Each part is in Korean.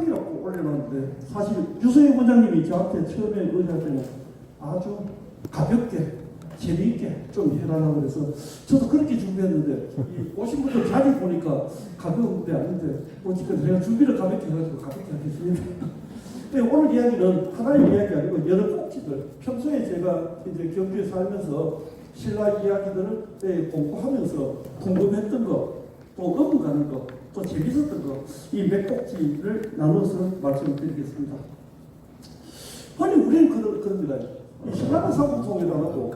사랑이라고 올려놨는데 사실 유소영 원장님이 저한테 처음에 의뢰할 때는 아주 가볍게 재미있게 좀 해달라고 그래서 저도 그렇게 준비했는데 이 오신 분들 자리 보니까 가벼운 게 아닌데 어쨌든 제가 준비를 가볍게 해가지고 가볍게 하겠습니다. 오늘 이야기는 하나의 이야기 아니고 여러 꼭지들, 평소에 제가 이제 경주에 살면서 신라 이야기들을 공부하면서 궁금했던 거, 또 업어가는 거, 또 재밌었던 거, 이 몇 꼭지를 나눠서 말씀드리겠습니다. 아니 우리는 그럽니다. 이 신라가 삼국통일하고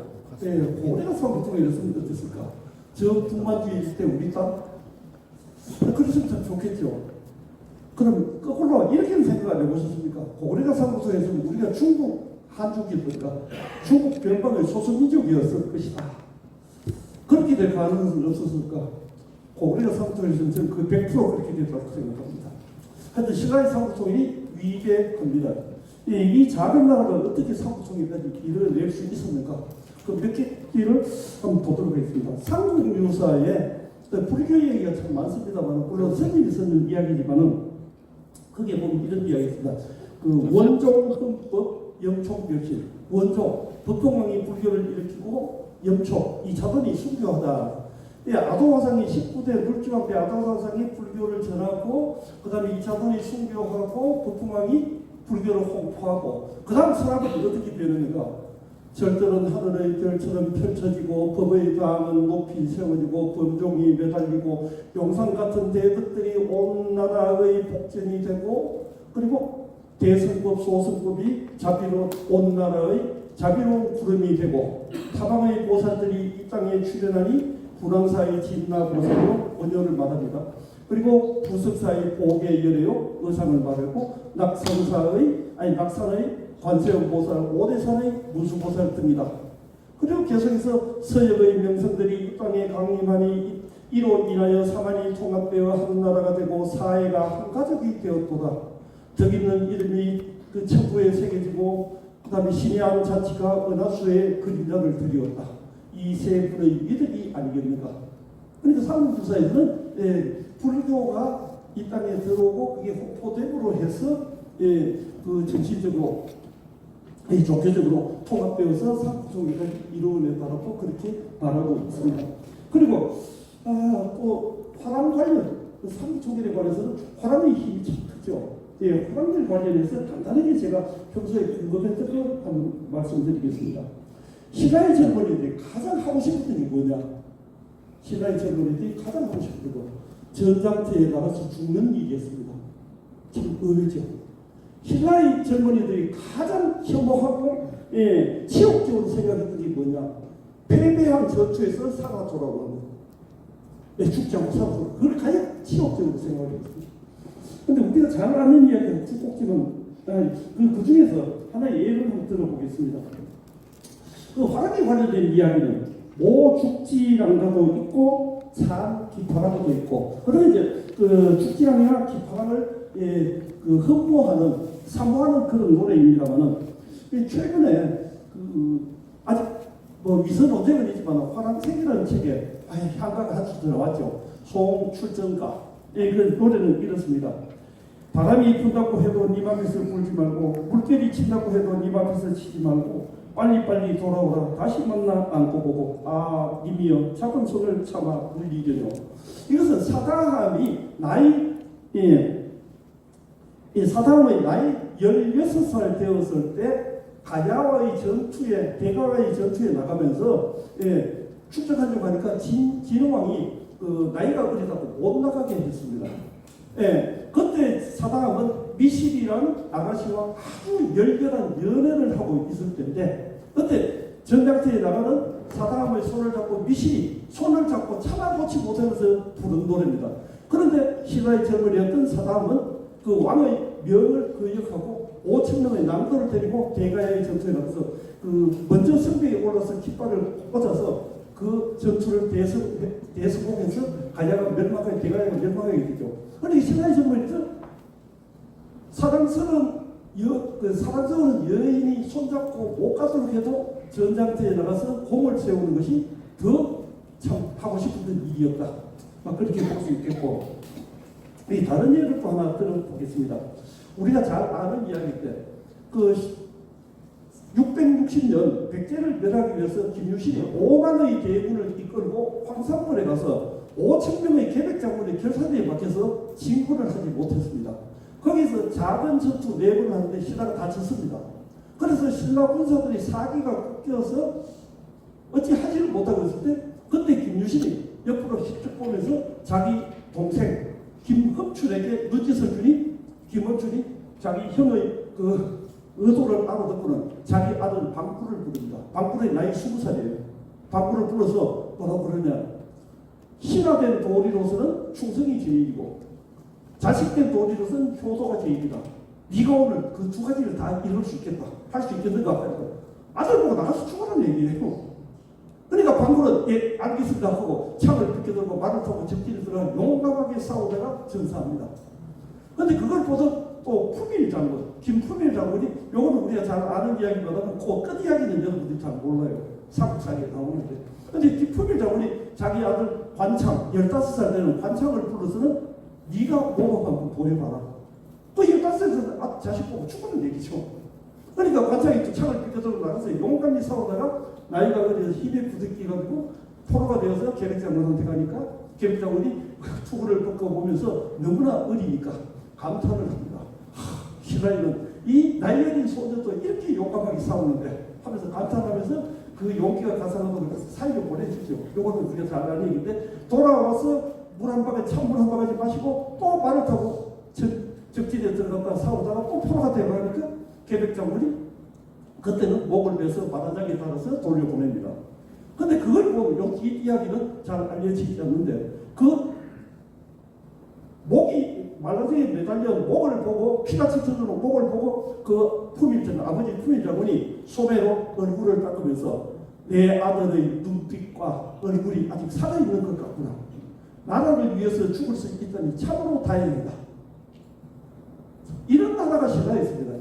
고려가 삼국통일 이랬으면 어땠을까? 저 북만주의 있을 때 우리 땅? 그랬으면 참 좋겠죠. 그럼 거꾸로 이렇게는 생각 안 해보셨습니까? 고려가 삼국통일에서는 우리가 중국 한족이었을까? 중국 변방의 소수민족이었을 것이다. 그렇게 될 가능성은 없었을까? 고구려가 삼국통일에서는 저는 그 100% 그렇게 됐다고 생각합니다. 하여튼 신라의 삼국통일이 위대합니다. 이 작은 나라가 어떻게 삼국통일까지 이뤄낼 수 있었는가? 그 몇 개를 한번 보도록 하겠습니다. 삼국유사에 불교 얘기가 참 많습니다만, 물론 스님이 쓰는 이야기지만은 거기에 보면 이런 이야기가 있습니다. 그 원종헌법 영촉멸실. 원종, 법통왕이 불교를 일으키고 영촉, 이 자본이 순교하다. 아도화상이 19대 물주왕 때 아도화상이 불교를 전하고, 그 다음에 이 자본이 순교하고 법통왕이 불교를 홍보하고, 그 다음 사람은 어떻게 변하는가? 절들은 하늘의 별처럼 펼쳐지고 법의 당은 높이 세워지고 범종이 매달리고 용산 같은 대덕들이 온 나라의 복전이 되고, 그리고 대성법 소승법이 자비로운 온 나라의 자비로운 구름이 되고, 타방의 보살들이 이 땅에 출현하니 군왕사의 진나보살로 원효를 말합니다. 그리고 부석사의 복의 열애요 의상을 말하고, 낙산의 관세음보살, 오대산의 무수보살 듭니다. 그리고 계속해서 서역의 명성들이 이 땅에 강림하니 이로 인하여 사만이 통합되어 한 나라가 되고 사해가 한 가족이 되었도다. 덕 있는 이름이 그 천부에 새겨지고, 그 다음에 신의 한 자치가 은하수의 그림자를 드리었다. 이 세 분의 이득이 아니겠는가. 그러니까 삼국유사에서는 불교가 이 땅에 들어오고 그게 홍포됨으로 해서 그 정신적으로 종교적으로 통합되어서 삼국통일을 이루어냈다라고 그렇게 말하고 있습니다. 그리고 또 화랑 관련, 삼국통일에 관해서는 화랑의 힘이 참 크죠. 화랑들 관련해서 간단하게 제가 평소에 궁금했던 걸 한번 말씀드리겠습니다. 신라의 젊은이들이 가장 하고 싶은 게 뭐냐? 신라의 젊은이들이 가장 하고 싶은 거 전장터에 나가서 죽는 일이었습니다. 참 의외죠. 신라의 젊은이들이 가장 혐오하고 치욕적으로 생각했던 게 뭐냐? 패배한 전투에서 살아 돌아오는 죽지 않고 살아 돌아오는 그걸 가장 치욕적으로 생각했습니다. 그런데 우리가 잘 아는 이야기는 두 꼭지는 그 중에서 하나의 예를 한번 들어보겠습니다. 그 화랑에 관련된 이야기는 모죽지랑가도 있고 산기파랑도 있고, 그러면 이제 그 죽지랑이나 기파랑을 그 흠모하는 사모하는 그런 노래입니다만은, 최근에 아직 위선 논쟁은 있지만 화랑생이라는 책에 향가가 한 수 들어왔죠. 송출정가. 그 노래는 이렇습니다. 바람이 분다고 해도 네 맘에서 불지 말고, 물결이 친다고 해도 네 맘에서 치지 말고, 빨리빨리 돌아오라 다시 만나 안고 보고, 님이여 작은 손을 참아 물리려요. 이것은 사다함이 사다함의 나이 16살 되었을 때 가야와의 전투에, 대가와의 전투에 나가면서 축적하려고 하니까 진흥왕이 나이가 어리다고 못 나가게 했습니다. 그때 사다함은 미실이라는 아가씨와 아주 열렬한 연애를 하고 있을 때인데, 그때 전장터에 나가는 사다함의 손을 잡고 미실이 손을 잡고 참아보지 못하면서 부른 노래입니다. 그런데 신라의 젊은이였던 사다함은 그 왕의 명을 거역하고 5,000명의 남도를 데리고 대가야의 전투에 나가서 먼저 성벽에 올라서 깃발을 꽂아서 그 전투를 대성공해서 가야가 멸망하게, 대가야가 멸망하게 되죠. 그런데 신라의 젊은이들 사랑스러운 여인이 손잡고 못 가도록 해도 전장터에 나가서 공을 세우는 것이 더 참 하고 싶은 일이었다. 그렇게 볼 수 있겠고, 다른 예를 또 하나 들어보겠습니다. 우리가 잘 아는 이야기인데 그 660년 백제를 멸하기 위해서 김유신이 5만의 대군을 이끌고 황산벌에 가서 5,000명의 계백장군의 결사대에 맡겨서 진군을 하지 못했습니다. 거기서 작은 전투 4번을 하는데 신라가 다쳤습니다. 그래서 신라 군사들이 사기가 꺾여서 어찌 하지를 못하고 있을 때 그때 김유신이 옆으로 휙 보면서 자기 동생 김흠춘에게 눈짓을 주니 김흠춘이 자기 형의 그 의도를 알아듣고는 자기 아들 방구를 부릅니다. 방구의 나이 20살이에요. 방구를 불러서 뭐라고 그러냐, 신하된 도리로서는 충성이 제일이고 자식된 도리로서는 효도가 제일이다. 네가 오늘 그 두 가지를 다 이룰 수 있겠다. 할 수 있겠는가 하니까 아들 보고 나가서 죽으라는 얘기예요. 그러니까 방구는 예 알겠습니다 하고 창을 비껴들고 말을 타고 적진에 들어가 용감하게 싸우다가 전사합니다. 그런데 그걸 보던 또 품일 장군, 김품일 장군이, 요거는 우리가 잘 아는 이야기보다는 그 끝 이야기는 여러분들이 잘 몰라요. 삼국사에 나오는데. 근데 김품일 장군이 자기 아들 관창, 15살 되는 관창을 불러서는 네가 뭐가 한번 보여봐라. 또 15살에서 자식 보고 죽으는 얘기죠. 그러니까 관창이 또 창을 비껴들고 나가서 용감히 싸우다가 나이가 어려서 힘에 부득이가지고 포로가 되어서 계백장군한테 가니까 계백장군이 투구를 벗겨보면서 너무나 어리니까 감탄을 합니다. 신라에는 이 나이 어린 소녀도 이렇게 용감하게 싸우는데 하면서 감탄하면서 그 용기가 가상하다고 그래서 사이를 보내주죠. 요거는 우리가 잘 아는 얘기인데 돌아와서 물 한 방에 찬물 한 바가지 마시고 또 말을 타고 적진에 들어갔다 싸우다가 또 포로가 되어가니까 계백장군이 그때는 목을 매서 마다장에 달아서 돌려보냅니다. 근데 그걸 보면 이 이야기는 잘 알려지지 않는데 그 목이 말라장에 매달려 목을 보고 피가 찢어지는 목을 보고 그 품일장, 아버지 품일장군이 소매로 얼굴을 닦으면서 내 아들의 눈빛과 얼굴이 아직 살아있는 것 같구나. 나라를 위해서 죽을 수 있다니 참으로 다행이다. 이런 나라가 신라에 있습니다.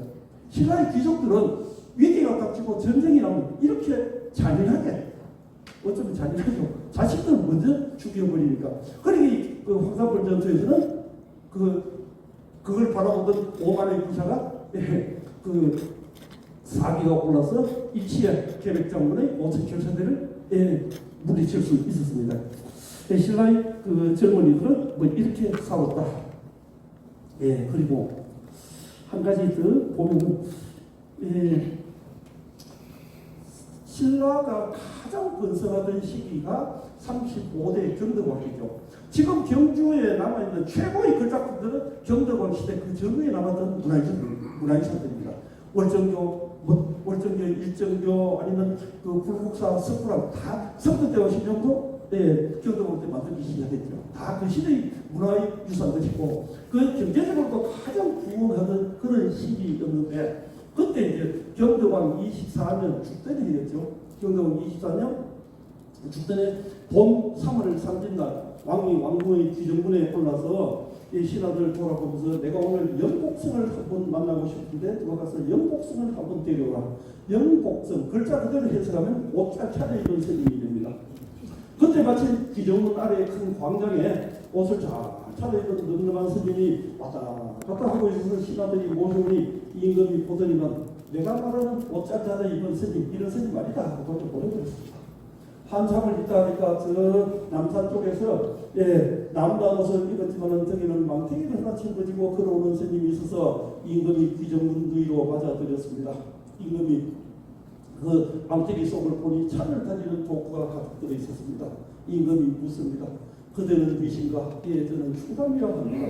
신라의 귀족들은 위기가 닥치고 전쟁이 나오면 이렇게 잔인하게, 어쩌면 잔인하죠. 자식들 먼저 죽여버리니까. 그러니 그 황산벌 전투에서는 그걸 바라보던 5만의 부사가 그 사기가 올라서 일치에 계백장군의 5천 결사대를 물리칠 수 있었습니다. 신라의 그 젊은이들은 뭐 이렇게 싸웠다. 그리고 한 가지 더 보면은 신라가 가장 번성하던 시기가 35대 경덕왕이죠. 지금 경주에 남아있는 최고의 글작품들은 경덕왕 시대 그 전후에 남았던 문화유산들입니다. 월정교, 일정교, 아니면 그 불국사, 석굴암 다 성덕대왕 신정도 경덕왕 때 만들기 시작했죠. 다 그 시대의 문화유산들이고 그 경제적으로도 가장 부흥하던 그런 시기였는데 그때 이제 경덕왕 24년 죽전이겠죠. 경덕왕 24년 죽전에 봄 3월 3일날 왕이 왕궁의 귀정문에 올라서 이 신하들 돌아보면서 내가 오늘 영복성을 한번 만나고 싶은데 누가 가서 영복성을 한번 데려오라. 영복성 글자 그대로 해석하면 옷잘 차려입은 스님이 됩니다. 그때 마침 귀정문 아래 큰 광장에 옷을 잘 차려입은 늠름한 스님이 왔다 갔다 하고 있어서 신하들이 모조리 임금이 보더니만 내가 말하는 옷잘 차려입은 스님, 이런 스님 말이다 하고 보내버렸습니다. 한참을 있다 하니까 저 남산 쪽에서 남다운 옷을 입었지만 등에는 망태기를 하나 짊어지고 걸어오는 스님이 있어서 임금이 귀정문 위로 맞아들였습니다. 임금이 그 망태기 속을 보니 차를 다니는 도구가 가득 들어 있었습니다. 임금이 묻습니다. 그대는 누구신가? 저는 충담이라고 합니다.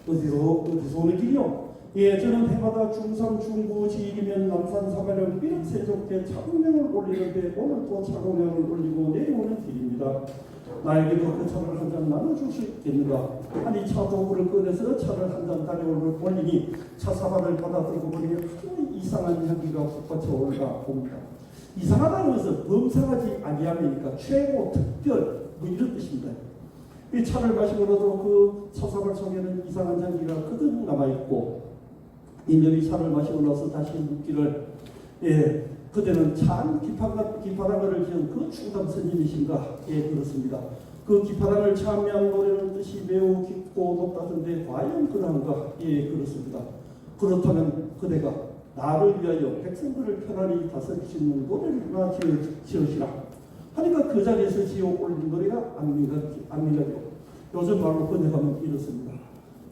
어디서 오는 길이요? 저는 해마다 중삼 중구 지일이면 남산 사가령 삐륵 세종대 차공명을 올리는데 오늘 또 차공명을 올리고 내려오는 길입니다. 나에게도 그 차를 한 잔 나눠줄 수 있겠는가? 아니 차 도구를 꺼내서 차를 한 잔 다려올리니 차 사발을 받아 들고 보니 아주 이상한 향기가 북받쳐 올라 봅니다. 이상하다는 것은 범상하지 아니함이니까 최고 특별 뭐 이런 뜻입니다. 이 차를 마시고라도 그 차사발 속에는 이상한 향기가 그대로 남아있고 임금이 차를 마시고 나서 다시 묻기를 그대는 참 기파랑을 지은 그 충담 스님이신가? 그렇습니다. 그 기파랑을 참여한 노래는 뜻이 매우 깊고 높다던데 과연 그러한가? 그렇습니다. 그렇다면 그대가 나를 위하여 백성들을 편안히 다스릴 수 있는 노래를 지으시라 하니까 그 자리에서 지어 올린 노래가 안민가요. 요즘 말로 번역하면 이렇습니다.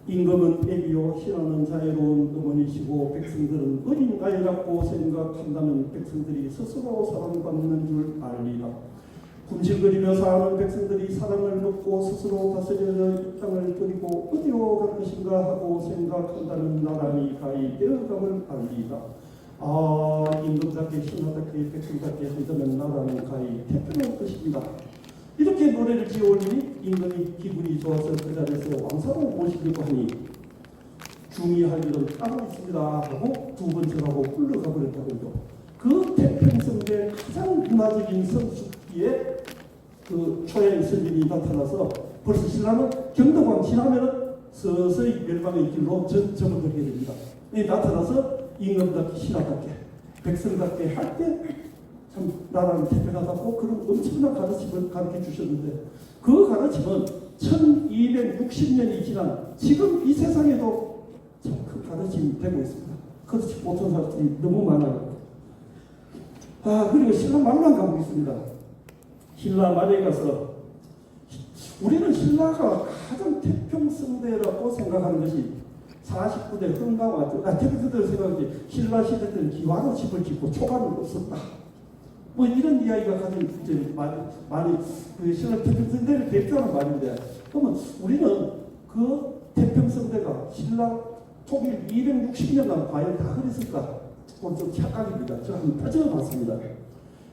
임금은 애비요 신하는 자애로운 어머니시고 백성들은 어린 아이라고 생각한다면 백성들이 스스로 사랑받는 줄 알리라. 군질거리며 사는 백성들이 사랑을 얻고 스스로 다스려져 이 땅을 버리고 어디로 갈 것인가 하고 생각한다는 나라니 가히 되어감을 알리라. 임금답게 신하답게 백성답게 한다면 나라는 가히 태평할 것입니다. 이렇게 노래를 지어올리니 임금이 기분이 좋아서 그 자리에서 왕사로 모시려고 하니 중의할 일은 따로 있습니다 하고 두 번째라고 흘러가 버렸다고요. 그 태평성대 가장 문화적인 성숙기에 그 초연 선진이 나타나서 벌써 신라는 경덕왕 지나면은 서서히 멸망의 길로 접어들게 됩니다. 나타나서 임금답게 신하답게 백성답게 할 때 참 나라는 태평하다고 그런 엄청난 가르침을 가르쳐 주셨는데 그 가르침은 1260년이 지난 지금 이 세상에도 참 큰 가르침이 되고 있습니다. 그렇지 못한 사람들이 너무 많아요. 그리고 신라 말만 가고 있습니다. 신라 말에 가서 우리는 신라가 가장 태평성대라고 생각하는 것이 49대 흥가와 태평성대를 생각하지 신라 시대 때는 기와로 집을 짓고 초가는 없었다. 뭐 이런 이야기가 가장 이제 많이 그 신라 태평성대를 대표하는 말인데 그러면 우리는 그 태평성대가 신라 통일 260년간 과연 다 그랬을까? 그건 좀 착각입니다. 제가 한번 따져봤습니다.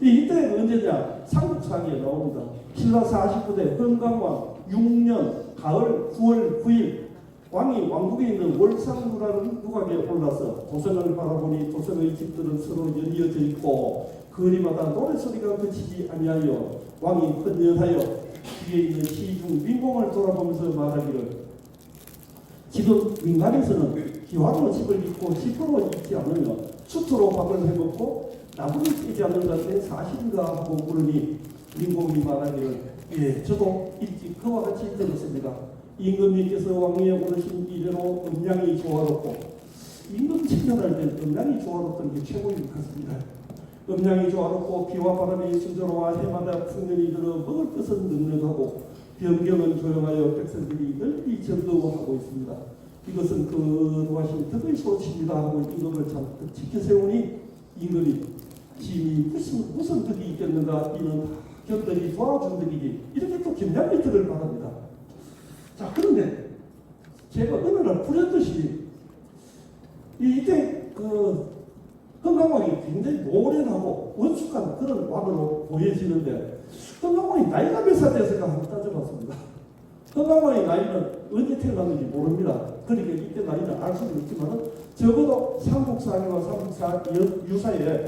이때 언제냐? 삼국사기에 나옵니다. 신라 49대 흥강왕 6년 가을 9월 9일 왕이 왕국에 있는 월상루라는 누각에 올라서 도성을 바라보니 도성의 집들은 서로 연이어져 있고 거리마다 노래소리가 그치지 아니하여 왕이 헌연하여 뒤에 있는 시중 민공을 돌아보면서 말하기를 지금 민간에서는 기와로 집을 짓고 집으로 짓지 않으며 수토로 밥을 해먹고 나무를 떼지 않는 것에 사실인가 하고 물으니 민공이 말하기를 예 저도 일찍 그와 같이 들었습니다. 임금님께서 왕위에 오르신 이래로 음양이 조화롭고 임금 칭찬할 때 음양이 조화롭던 게 최고인 것 같습니다. 음양이 조화롭고 비와 바람이 순조로와 해마다 풍년이 들어 먹을 것은 넉넉하고 변경은 조용하여 백성들이 널리 즐거워하고 있습니다. 이것은 거룩하신 덕의 소치입니다 하고 임금을 잔뜩 지켜세우니 임금이 짐이 무슨 덕이 있겠는가 이는 견들이 도와준 덕이지 이렇게 또 겸양미터를 말합니다. 자 그런데 제가 어느 날 불현듯이 이때 그 흥강왕이 굉장히 노련하고 원숙한 그런 왕으로 보여지는데 흥강왕이 나이가 몇 살 됐을까 한번 따져봤습니다. 흥강왕의 나이는 언제 태어났는지 모릅니다. 그러니까 이때 나이는 알 수는 있지만 적어도 삼국사기와 삼국사 유사에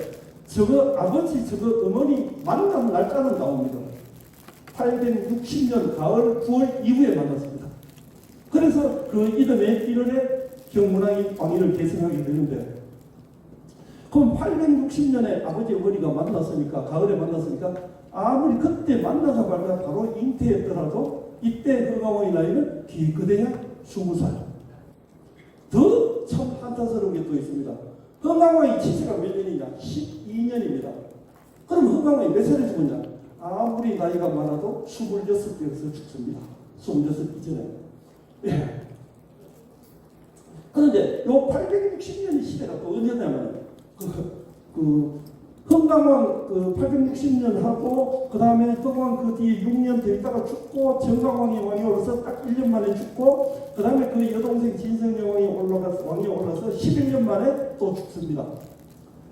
저거 아버지 저거 어머니 만난 날짜는 나옵니다. 860년 가을 9월 이후에 만났습니다. 그래서 그 이듬해 1월에 경문왕이 왕위를 계승하게 되는데 그럼 860년에 아버지 어머니가 만났으니까 가을에 만났으니까 아무리 그때 만나자마자 바로 잉태했더라도 이때 흥강왕의 나이는 기껏해야 20살. 더 참 한탄스러운 게 또 있습니다. 흥강왕의 치세가 몇 년이냐? 12년입니다. 그럼 흥강왕이 몇 살에 죽었냐? 아무리 나이가 많아도 26세에서 죽습니다. 26 이전에. 예. 그런데 요 860년의 시대가 또 언제냐면 흥강왕 860년 하고 그 다음에 흥왕 그 뒤에 6년 더 있다가 죽고 정강왕이 왕이 올라서 딱 1년 만에 죽고 그 다음에 그 여동생 진성여왕이 왕이 올라서 11년 만에 또 죽습니다.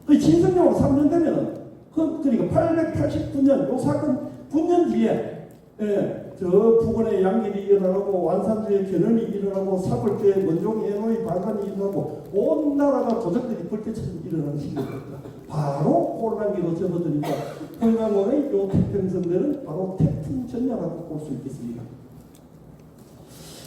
그 진성여왕 3년 되면은 그러니까 889년 요 사건 9년 뒤에 저 부근에 양길이 일어나고 완산주의 견연이 일어나고 사벌주의 먼종의 해노의 반란이 일어나고 온 나라가 도적들이 불때처럼 일어나는 시기입니다. 바로 혼란기로 접어드니까 흥강왕의 요 태평성대는 바로 태풍전야라고 볼 수 있겠습니다.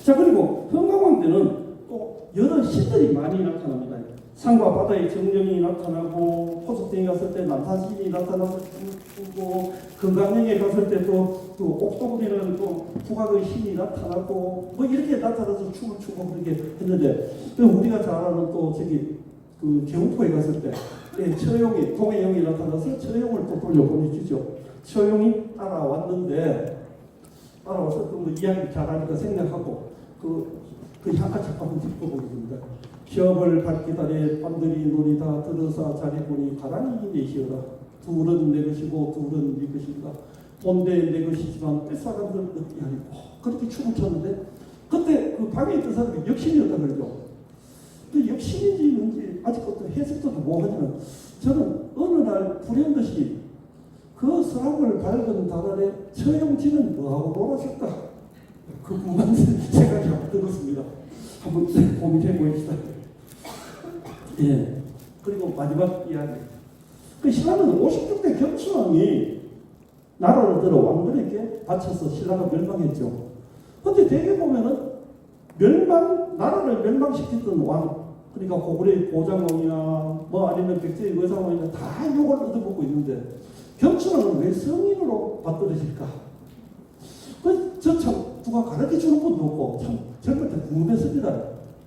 자 그리고 흥강왕 때는 또 여러 신들이 많이 나타납니다. 산과 바다의 정령이 나타나고, 포석등에 갔을 때 남산신이 나타나서 춤추고, 금강령에 갔을 때 또 옥도군에는 또 국악의 신이 나타나고, 뭐 이렇게 나타나서 춤을 추고 그렇게 했는데, 또 우리가 잘 아는 또 저기 그 경포에 갔을 때 처용이 동해영이 나타나서 처용을 또 돌려보내주죠. 처용이 따라왔는데, 따라와서 또 뭐 이야기 잘하니까 생략하고 그 향가 잠깐만 짚고 보겠습니다. 기업을 밝기다래 밤들이 놀이다 들어서 자리 보니 가랑이 내시어라. 둘은 내 것이고 둘은 네 것인가. 본대 내 것이지만 뺏어간들 어디 아니고. 그렇게 춤을 췄는데 그때 그 방에 있던 사람이 역신이었다 그러죠. 그 역신인지 뭔지 아직부터 해석도 뭐하지만 저는 어느 날 불현듯이 그 서랍을 밝은 달아래 처용지는 뭐하고 놀았을까? 그 궁금한 생각이 한번 들었습니다. 한번 고민해 보입시다. 예. 그리고 마지막 이야기. 그 신라는 56대 경춘왕이 나라를 들어 왕들에게 바쳐서 신라가 멸망했죠. 근데 대개 보면은 나라를 멸망시켰던 왕, 그러니까 고구려의 고장왕이나 뭐 아니면 백제의 의상왕이나 다 욕을 얻어먹고 있는데 경춘왕은 왜 성인으로 받들어질까? 저 참 누가 가르쳐 주는 것도 없고 참 젊을 때 궁금했습니다.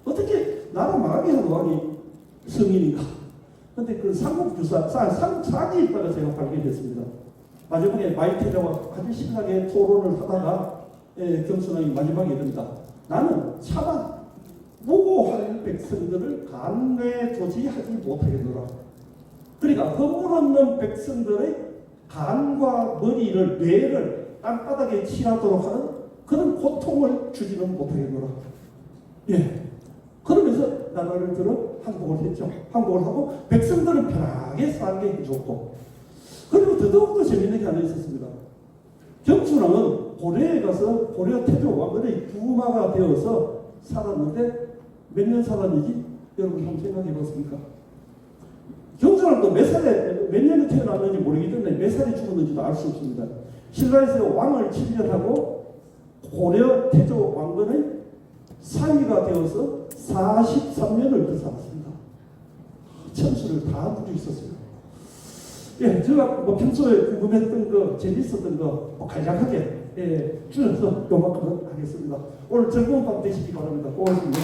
어떻게 나라 망하게 하는 왕이 성인인가? 근데 그 삼국주사, 삼국사기에 있다가 제가 발견했습니다. 마지막에 마이태자와 아주 신나게 토론을 하다가 경춘왕이 마지막에 이른다. 나는 차마 무고할 백성들을 간내 조지하지 못하겠노라. 그러니까 허물 없는 백성들의 간과 머리를, 뇌를 땅바닥에 치라도록 하는 그런 고통을 주지는 못하겠노라. 예. 그러면서 나라를 들어 항복을 했죠. 항복을 하고 백성들은 편하게 살게 해줬고, 그리고 더더욱더 재밌는 게 하나 있었습니다. 경춘왕은 고려에 가서 고려 태조 왕건의 부마가 되어서 살았는데 몇 년 살았는지 여러분 한번 생각해 봤습니까? 경춘왕도 몇 년에 태어났는지 모르기 때문에 몇 살에 죽었는지도 알 수 없습니다. 신라에서 왕을 7년하고 고려 태조 왕건의 사위가 되어서 43년을 더 살았습니다. 천수를 다 누리고 있었어요. 예, 제가 뭐 평소에 궁금했던 거, 재밌었던 거 간략하게 줄여서 요만큼 하겠습니다. 오늘 즐거운 밤 되시기 바랍니다. 고맙습니다.